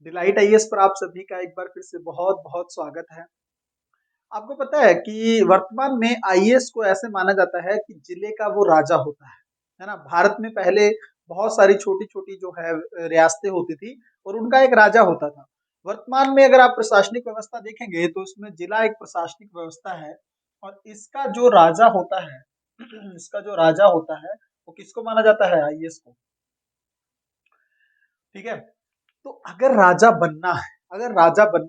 Delight IAS पर आप सभी का एक बार फिर से बहुत बहुत स्वागत है। आपको पता है कि वर्तमान में आईएएस को ऐसे माना जाता है कि जिले का वो राजा होता है ना? भारत में पहले बहुत सारी छोटी-छोटी जो है रियासतें होती थी और उनका एक राजा होता था। वर्तमान में अगर आप प्रशासनिक व्यवस्था देखेंगे तो इसमें जिला एक प्रशासनिक व्यवस्था है और इसका जो राजा होता है इसका जो राजा होता है वो किसको माना जाता है? आईएएस को। ठीक है? तो अगर राजा बनना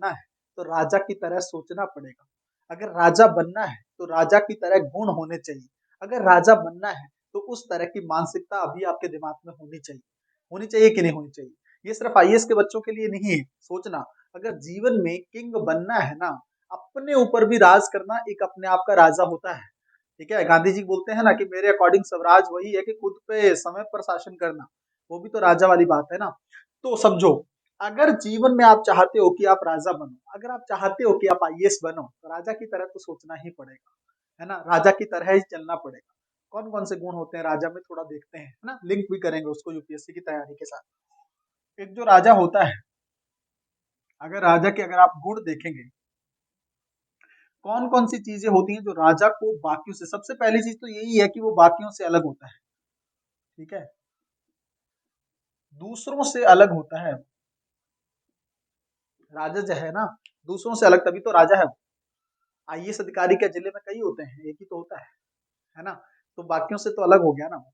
है तो राजा की तरह सोचना पड़ेगा। अगर राजा बनना है तो राजा की तरह गुण होने चाहिए। अगर राजा बनना है तो उस तरह की मानसिकता अभी आपके दिमाग में होनी चाहिए। होनी चाहिए कि नहीं होनी चाहिए? ये सिर्फ आईएएस के बच्चों के लिए नहीं है। सोचना, अगर जीवन में किंग बनना है ना, अपने ऊपर भी राज करना एक अपने आप का राजा होता है। ठीक है? गांधी जी बोलते हैं ना कि मेरे अकॉर्डिंग स्वराज वही है कि खुद पे समय पर शासन करना। वो भी तो राजा वाली बात है ना। तो समझो, अगर जीवन में आप चाहते हो कि आप राजा बनो, अगर आप चाहते हो कि आप आईएएस बनो, तो राजा की तरह तो सोचना ही पड़ेगा, है ना? राजा की तरह ही चलना पड़ेगा। कौन-कौन से गुण होते हैं राजा में, थोड़ा देखते हैं, है ना? लिंक भी करेंगे उसको यूपीएससी की तैयारी के साथ। एक जो राजा होता है, अगर आप गुण देखेंगे, कौन-कौन सी चीजें होती हैं जो राजा को बाकियों से, सबसे पहली चीज तो यही है कि वो बाकियों से अलग होता है। ठीक है? दूसरों से अलग होता है। राजा जो है ना, दूसरों से अलग, तभी तो राजा है वो। आईएएस अधिकारी क्या जिले में कई होते हैं? एक ही तो होता है ना? तो बाकियों से तो अलग हो गया ना वो।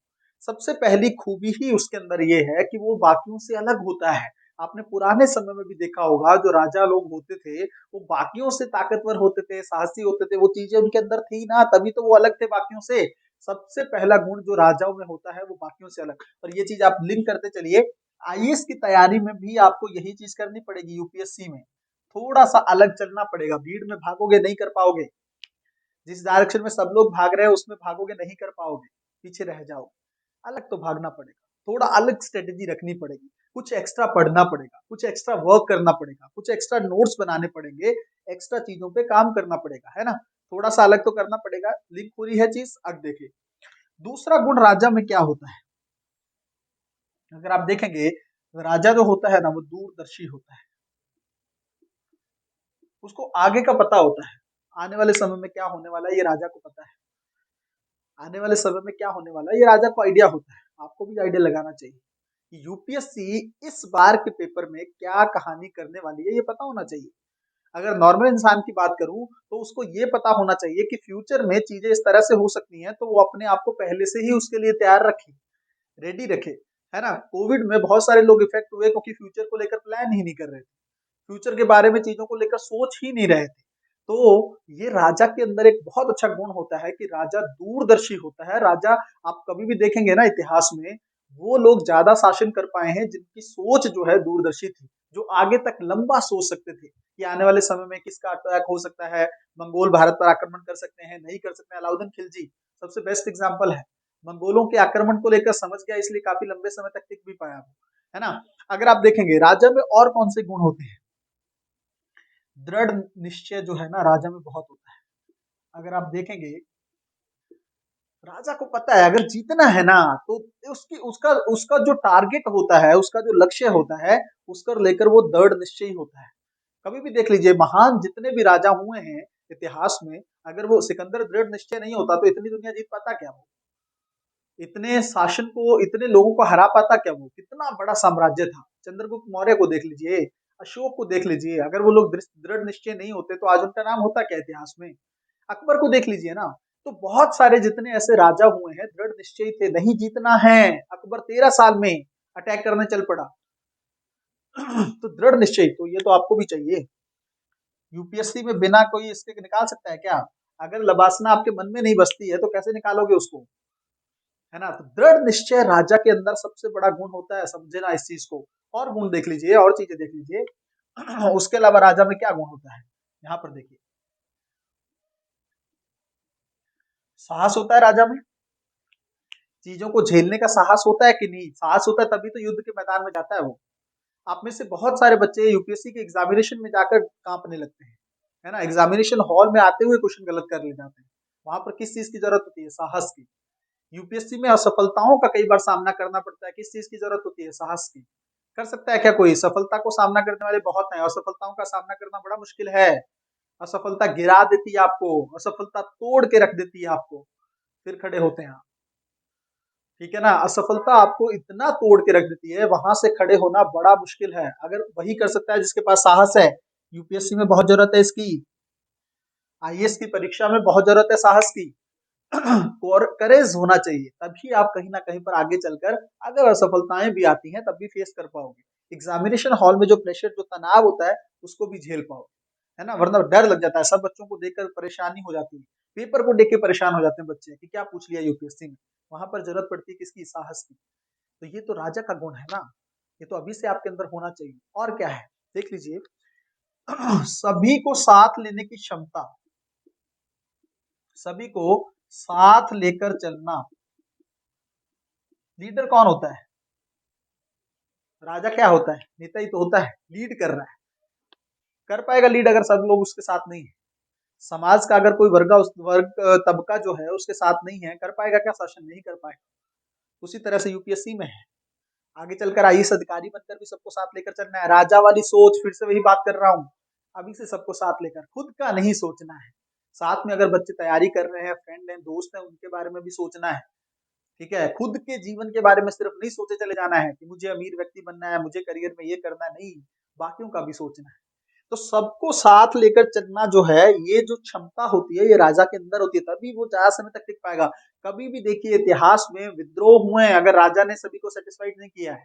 सबसे पहली खूबी ही उसके अंदर ये है कि वो बाकियों से अलग होता है। आपने पुराने समय में भी देखा होगा, जो राजा लोग होते थे, वो बाकियों से ताकतवर होते थे, साहसी होते थे, वो चीजें उनके अंदर थी ना, तभी तो वो अलग थे बाकियों से। सबसे पहला गुण जो राजाओं में होता है वो बाकियों से अलग। और ये चीज आप लिंक करते चलिए, आईएएस की तैयारी में भी आपको यही चीज करनी पड़ेगी। यूपीएससी में थोड़ा सा अलग चलना पड़ेगा। भीड़ में भागोगे नहीं कर पाओगे। जिस डायरेक्शन में सब लोग भाग रहे हैं उसमें भागोगे नहीं कर पाओगे, पीछे रह जाओगे। अलग तो भागना पड़ेगा, थोड़ा अलग स्ट्रेटेजी रखनी पड़ेगी, कुछ एक्स्ट्रा पढ़ना पड़ेगा, कुछ एक्स्ट्रा वर्क करना पड़ेगा, कुछ एक्स्ट्रा नोट्स बनाने पड़ेंगे, एक्स्ट्रा चीजों पे काम करना पड़ेगा, है ना? थोड़ा सा अलग तो करना पड़ेगा। लिंक पूरी है चीज। अब देखिए, दूसरा गुण राजा में क्या होता है। अगर आप देखेंगे, राजा जो होता है ना, वो दूरदर्शी होता है। उसको आगे का पता होता है, आने वाले समय में क्या होने वाला है ये राजा को पता है। आने वाले समय में क्या होने वाला है ये राजा को आइडिया होता है। आपको भी आइडिया लगाना चाहिए कि यूपीएससी इस बार के पेपर में क्या कहानी करने वाली है, ये पता होना चाहिए। अगर नॉर्मल इंसान की बात करूं तो उसको ये पता होना चाहिए कि फ्यूचर में चीजें इस तरह से हो सकती हैं, तो वो अपने आप को पहले से ही उसके लिए तैयार रखे, रेडी रखे, है ना? कोविड में बहुत सारे लोग इफेक्ट हुए क्योंकि फ्यूचर को लेकर प्लान ही नहीं कर रहे थे, फ्यूचर के बारे में चीजों को लेकर सोच ही नहीं रहे थे। तो ये राजा के अंदर एक बहुत अच्छा गुण होता है कि राजा दूरदर्शी होता है। राजा, आप कभी भी देखेंगे ना इतिहास में, वो लोग ज्यादा शासन कर पाए हैं जिनकी सोच जो है दूरदर्शी थी, जो आगे तक लंबा सोच सकते थे कि आने वाले समय में किसका अटैक हो सकता है, मंगोल भारत पर आक्रमण कर सकते हैं, नहीं कर सकते हैं। अलाउद्दीन खिलजी सबसे बेस्ट एग्जाम्पल है, मंगोलों के आक्रमण को लेकर समझ गया, इसलिए काफी लंबे समय तक टिक भी पाया वो, है ना? अगर आप देखेंगे राजा में और कौन से गुण होते हैं, दृढ़ निश्चय जो है ना राजा में बहुत होता है। अगर आप देखेंगे, राजा को पता है अगर जीतना है ना, तो उसकी उसका उसका जो टारगेट होता है, उसका जो लक्ष्य होता है, उसको लेकर वो दृढ़ निश्चयी होता है। कभी भी देख लीजिए, महान जितने भी राजा हुए हैं इतिहास में, अगर वो सिकंदर दृढ़ निश्चय नहीं होता तो इतनी दुनिया जीत पाता क्या वो? इतने शासन को, इतने लोगों को हरा पाता क्या वो? कितना बड़ा साम्राज्य था। चंद्रगुप्त मौर्य को देख लीजिए, अशोक को देख लीजिए, अगर वो लोग दृढ़ निश्चय नहीं होते तो आज उनका नाम होता क्या इतिहास में? अकबर को देख लीजिए ना। तो बहुत सारे जितने ऐसे राजा हुए हैं दृढ़ निश्चयी थे, नहीं जीतना है। अकबर 13 साल में अटैक करने चल पड़ा। तो दृढ़ निश्चय तो ये तो आपको भी चाहिए। यूपीएससी में बिना कोई इसके निकाल सकता है क्या? अगर लबासना आपके मन में नहीं बसती है तो कैसे निकालोगे उसको, है ना? तो दृढ़ निश्चय राजा के अंदर सबसे बड़ा गुण होता है, समझे ना इस चीज को। और गुण देख लीजिए, और चीजें देख लीजिए। उसके अलावा राजा में क्या गुण होता है, यहाँ पर देखिए, साहस होता है राजा में। चीजों को झेलने का साहस होता है कि नहीं? साहस होता है तभी तो युद्ध के मैदान में जाता है वो। आप में से बहुत सारे बच्चे यूपीएससी के एग्जामिनेशन में जाकर कांपने लगते हैं, है ना? एग्जामिनेशन हॉल में आते हुए क्वेश्चन गलत कर ले जाते हैं। वहां पर किस चीज की जरूरत होती है? साहस की। यूपीएससी में असफलताओं का कई बार सामना करना पड़ता है, किस चीज की जरूरत होती है? साहस की। कर सकता है क्या कोई? सफलता को सामना करने वाले बहुत हैं, असफलताओं का सामना करना बड़ा मुश्किल है। असफलता गिरा देती है आपको, असफलता तोड़ के रख देती है आपको, फिर खड़े होते हैं आप। ठीक है ना? असफलता आपको इतना तोड़ के रख देती है, वहां से खड़े होना बड़ा मुश्किल है। अगर वही कर सकता है जिसके पास साहस है, यूपीएससी में बहुत जरूरत है इसकी, आईएएस की परीक्षा में बहुत जरूरत है साहस की। और करेज होना चाहिए, तभी आप कहीं ना कहीं पर आगे चलकर, अगर असफलताएं भी आती हैं तब भी फेस कर पाओगे। एग्जामिनेशन हॉल में जो प्रेशर, जो तनाव होता है, उसको भी झेल पाओगे, है ना? वरना डर लग जाता है, सब बच्चों को देखकर परेशानी हो जाती है, पेपर को देख के परेशान हो जाते हैं बच्चे कि क्या पूछ लिया यूपीएससी में। वहां पर जरूरत पड़ती है किसकी? साहस की। तो ये तो राजा का गुण है ना, ये तो अभी से आपके अंदर होना चाहिए। और क्या है, देख लीजिए। सभी को साथ लेने की क्षमता, सभी को साथ लेकर चलना। लीडर कौन होता है? राजा क्या होता है? नेता ही तो होता है, लीड कर रहा है। कर पाएगा लीड अगर सब लोग उसके साथ नहीं है? समाज का अगर कोई वर्ग तबका जो है उसके साथ नहीं है, कर पाएगा क्या शासन? नहीं कर पाएगा। उसी तरह से यूपीएससी में है, आगे चलकर आईएएस अधिकारी बनकर भी सबको साथ लेकर चलना है। राजा वाली सोच, फिर से वही बात कर रहा हूँ, अभी से सबको साथ लेकर, खुद का नहीं सोचना है। साथ में अगर बच्चे तैयारी कर रहे हैं, फ्रेंड हैं, दोस्त हैं, उनके बारे में भी सोचना है। ठीक है? खुद के जीवन के बारे में सिर्फ नहीं सोचे चले जाना है कि मुझे अमीर व्यक्ति बनना है, मुझे करियर में ये करना है, नहीं, बाकियों का भी सोचना है। तो सबको साथ लेकर चलना जो है, ये जो क्षमता होती है, ये राजा के अंदर होती है, तभी वो ज्यादा समय तक टिक पाएगा। कभी भी देखिए इतिहास में विद्रोह हुए हैं, अगर राजा ने सभी को सेटिस्फाइड नहीं किया है,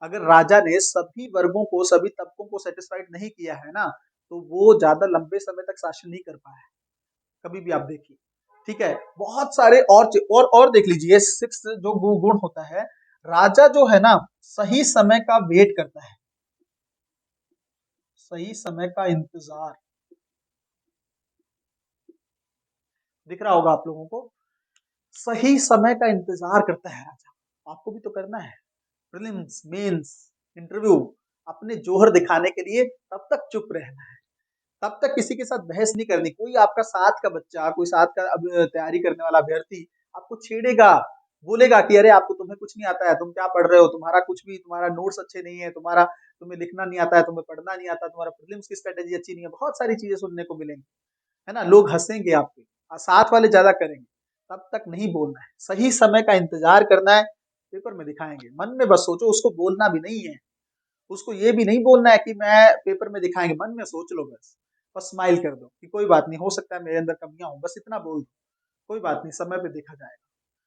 अगर राजा ने सभी वर्गों को, सभी तबकों को सेटिस्फाइड नहीं किया है ना, तो वो ज्यादा लंबे समय तक शासन नहीं कर पाया है, कभी भी आप देखिए। ठीक है? बहुत सारे और देख लीजिए, सिक्स जो गुण होता है, राजा जो है ना, सही समय का वेट करता है, सही समय का इंतजार। दिख रहा होगा आप लोगों को, सही समय का इंतजार करता है राजा। आपको भी तो करना है, प्रीलिम्स, मेंस, इंटरव्यू, अपने जोहर दिखाने के लिए तब तक चुप रहना है, तब तक किसी के साथ बहस नहीं करनी। कोई आपका साथ का बच्चा, कोई साथ का अब तैयारी करने वाला अभ्यर्थी आपको छेड़ेगा, बोलेगा कि अरे आपको, तुम्हें कुछ नहीं आता है, तुम क्या पढ़ रहे हो, तुम्हारा कुछ भी, तुम्हारा नोट्स अच्छे नहीं है, तुम्हें लिखना नहीं आता है, तुम्हें पढ़ना नहीं आता, तुम्हारा प्रीलिम्स की स्ट्रेटेजी अच्छी नहीं है, बहुत सारी चीजें सुनने को मिलेंगी, है ना? लोग हंसेंगे आप पे, साथ वाले ज्यादा करेंगे। तब तक नहीं बोलना है, सही समय का इंतजार करना है, पेपर में दिखाएंगे। मन में बस सोचो, उसको बोलना भी नहीं है, उसको ये भी नहीं बोलना है कि मैं पेपर में दिखाएंगे, मन में सोच लो बस, बस स्माइल कर दो कि कोई बात नहीं, हो सकता है मेरे अंदर कमियां हो, बस इतना बोल दो, कोई बात नहीं, समय पे देखा जाएगा।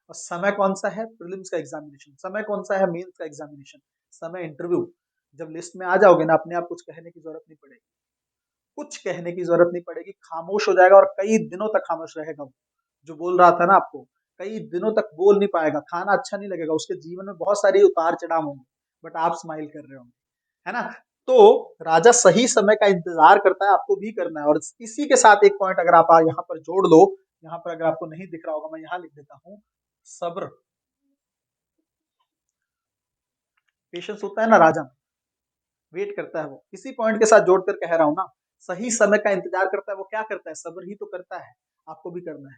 और समय कौन सा है? प्रीलिम्स का एग्जामिनेशन। समय कौन सा है? मेंस का एग्जामिनेशन। समय इंटरव्यू। जब लिस्ट में आ जाओगे ना, अपने आप कुछ कहने की जरूरत नहीं पड़ेगी, कुछ कहने की जरूरत नहीं पड़ेगी, खामोश हो जाएगा और कई दिनों तक खामोश रहेगा वो। जो बोल रहा था ना आपको, कई दिनों तक बोल नहीं पाएगा, खाना अच्छा नहीं लगेगा, उसके जीवन में बहुत सारी उतार चढ़ाव होंगे, बट आप स्माइल कर रहे होंगे, है ना? तो राजा सही समय का इंतजार करता है, आपको भी करना है। और इसी के साथ एक पॉइंट अगर आप यहाँ पर जोड़ लो, यहाँ पर अगर आपको नहीं दिख रहा होगा, मैं यहाँ लिख देता हूँ, सब्र। पेशेंस होता है ना राजा में, वेट करता है वो, इसी पॉइंट के साथ जोड़कर कह रहा हूँ ना, सही समय का इंतजार करता है। वो क्या करता है? सब्र ही तो करता है। आपको भी करना है।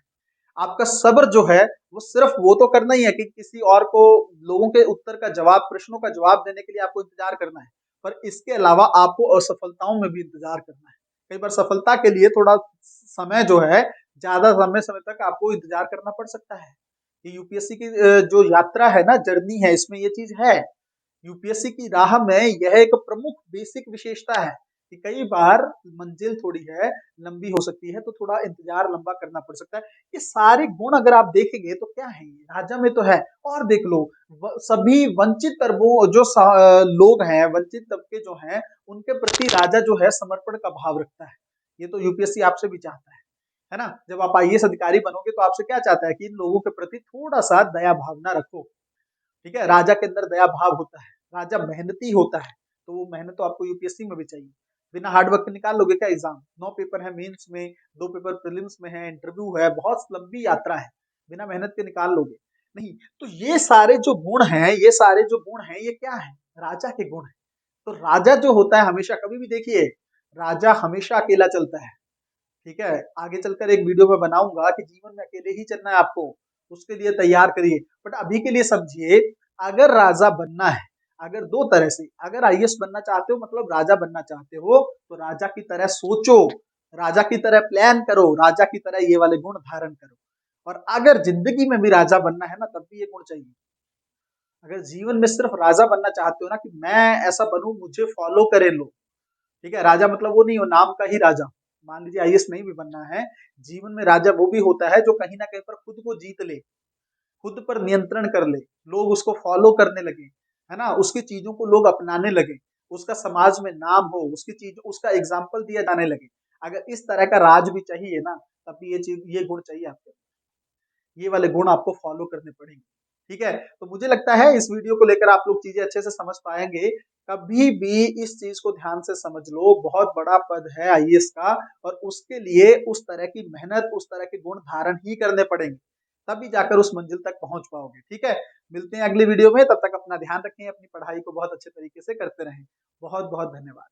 आपका सब्र जो है, वो सिर्फ वो तो करना ही है कि किसी और को, लोगों के उत्तर का जवाब, प्रश्नों का जवाब देने के लिए आपको इंतजार करना है, पर इसके अलावा आपको असफलताओं में भी इंतजार करना है। कई बार सफलता के लिए थोड़ा समय जो है, ज्यादा लंबे समय तक आपको इंतजार करना पड़ सकता है। ये यूपीएससी की जो यात्रा है ना, जर्नी है, इसमें ये चीज है। यूपीएससी की राह में यह एक प्रमुख बेसिक विशेषता है कि कई बार मंजिल थोड़ी है, लंबी हो सकती है, तो थोड़ा इंतजार लंबा करना पड़ सकता है। ये सारे गुण अगर आप देखेंगे तो क्या है, ये राजा में तो है। और देख लो, सभी वंचित तबकों, जो लोग हैं, वंचित तबके जो हैं, उनके प्रति राजा जो है समर्पण का भाव रखता है। ये तो यूपीएससी आपसे भी चाहता है ना? जब आप आईएएस अधिकारी बनोगे तो आपसे क्या चाहता है कि इन लोगों के प्रति थोड़ा सा दया भावना रखो। ठीक है? राजा के अंदर दया भाव होता है, राजा मेहनती होता है, तो वो मेहनत तो आपको यूपीएससी में भी चाहिए। बिना हार्ड वर्क के निकाल लोगे क्या एग्जाम? 9 पेपर है मेंस में, 2 पेपर प्रीलिम्स में है, इंटरव्यू है, बहुत लंबी यात्रा है, बिना मेहनत के निकाल लोगे नहीं। तो ये सारे जो गुण हैं, ये सारे जो गुण हैं, ये क्या है? राजा के गुण है। तो राजा जो होता है हमेशा, कभी भी देखिए, राजा हमेशा अकेला चलता है। ठीक है? आगे चलकर एक वीडियो में बनाऊंगा कि जीवन में अकेले ही चलना है आपको, उसके लिए तैयार करिए। बट अभी के लिए समझिए, अगर राजा बनना है, अगर दो तरह से, अगर आईएएस बनना चाहते हो मतलब राजा बनना चाहते हो, तो राजा की तरह सोचो, राजा की तरह प्लान करो, राजा की तरह ये वाले गुण धारण करो। और अगर जिंदगी में भी राजा बनना है ना, तब भी ये गुण चाहिए। अगर जीवन में सिर्फ राजा बनना चाहते हो ना, कि मैं ऐसा बनूं मुझे फॉलो करे लोग, ठीक है, राजा मतलब वो नहीं हो नाम का ही राजा, मान लीजिए आईएएस नहीं भी बनना है, जीवन में राजा वो भी होता है जो कहीं ना कहीं पर खुद को जीत ले, खुद पर नियंत्रण कर ले, लोग उसको फॉलो करने लगे, है ना, उसकी चीजों को लोग अपनाने लगे, उसका समाज में नाम हो, उसकी चीज उसका एग्जाम्पल दिया जाने लगे। अगर इस तरह का राज भी चाहिए ना, तब भी ये चीज ये गुण चाहिए आपको, ये वाले गुण आपको फॉलो करने पड़ेंगे। ठीक है, तो मुझे लगता है इस वीडियो को लेकर आप लोग चीजें अच्छे से समझ पाएंगे। कभी भी इस चीज को ध्यान से समझ लो, बहुत बड़ा पद है आईएएस का, और उसके लिए उस तरह की मेहनत, उस तरह के गुण धारण ही करने पड़ेंगे, तभी जाकर उस मंजिल तक पहुंच पाओगे। ठीक है, मिलते हैं अगली वीडियो में, तब तक अपना ध्यान रखें, अपनी पढ़ाई को बहुत अच्छे तरीके से करते रहें। बहुत बहुत धन्यवाद।